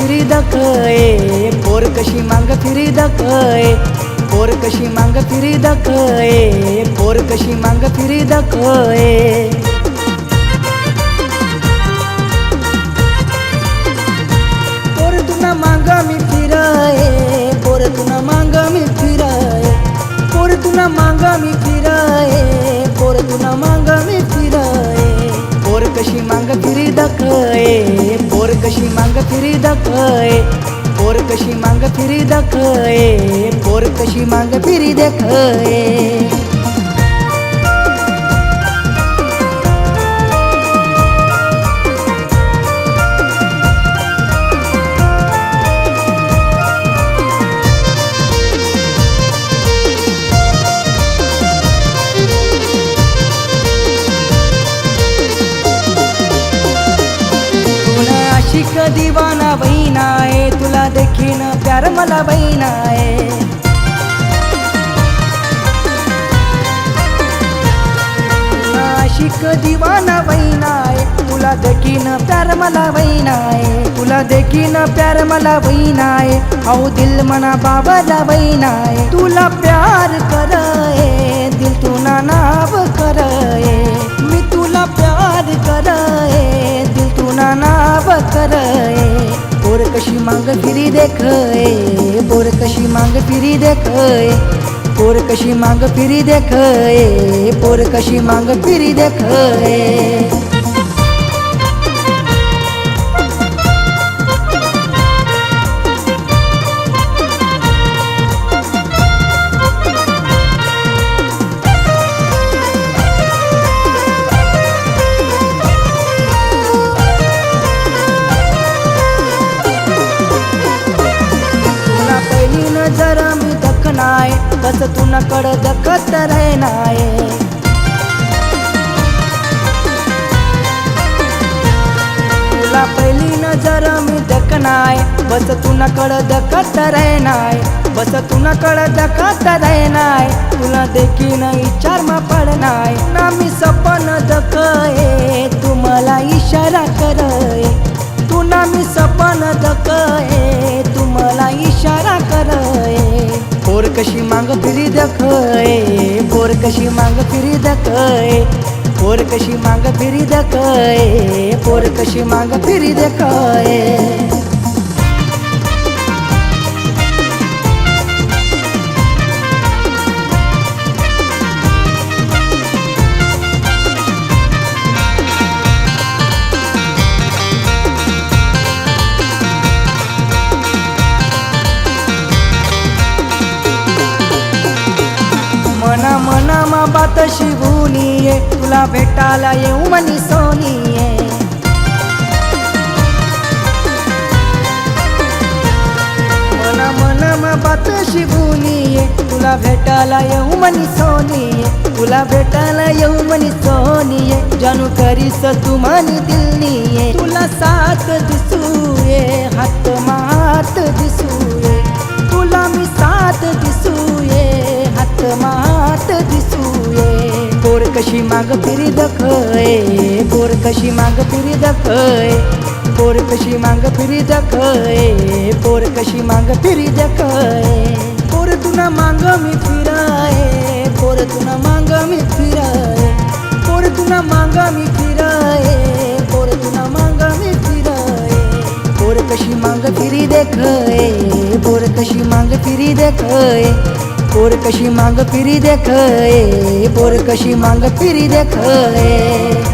free दखये पोर कशी मांग फिरी दखये पोर कशी मांग फिरी दखये पोर कशी मांग फिरी दखये पोर तुना मांग मी फिराये पोर तुना मांग मी फिराये पोर तुना मांग मी फिराये पोर तुना मांग मी फिराये पोर कशी मांग फिरी दखये पोर कशी मांग फिरी दखये पोर कशी मांग फिरी दखये पोर कशी मांग फिरी दखये आशिक दीवाना बहिना है तुला देखीन प्यार मला बहिना है आशिक दीवाना बहिना है तुला देखीन प्यार मला बहिना है तुला देखीन प्यार मला बहिना है औ दिल मना बाबाला बहिना है तुला प्यार करये दिल तुना नाव करये मी तुला प्यार करये दिल तुना नाव करये पोर कशी मांग फिरी देखये पोर कशी मांग फिरी देखये पोर कशी मांग फिरी देखये पोर कशी मांग फिरी देखये जरा मी दखनाय बस तुना कड दखत रहनाय तुला पहिली नजर मी दखनाय बस तुना कड दखत रहनाय बस तुना कड दखत रहनाय तुला देखीन विचार मा पडनाय ना मी सपन दखये तू मला इशारा करये तुना मी सपन दखये तू मला इशारा करये पोर कशी मांग फिरी दखये पोर कशी मांग फिरी दखये पोर कशी मांग फिरी दखये पोर कशी मांग फिरी दखये मना मना मा बात शिवूनिये तुला भेटायला येऊ मनी सोनिये मना मना मा बात शिवूनिये तुला भेटायला येऊ मनी सोनिये तुला भेटायला येऊ मनी सोनिये जानू करीस तू मनी दिलनिये तुला साथ दिसूये हात मात दिसूये तुला मी साथ दिसूये हात मात दिसूये पोर कशी माग फिरी दखये पोर कशी माग फिरी दखये पोर कशी माग फिरी दखये पोर कशी माग फिरी दखये पोर तुना मांग मी फिराये पोर तुना मांग मी फिराये पोर तुना मांग मी फिराये पोर तुना मांग मी फिराये पोर कशी मांग फिरी देखये पोर कशी मांग फिरी देखये पोर कशी मांग फिरी देखये पोर कशी मांग फिरी देखये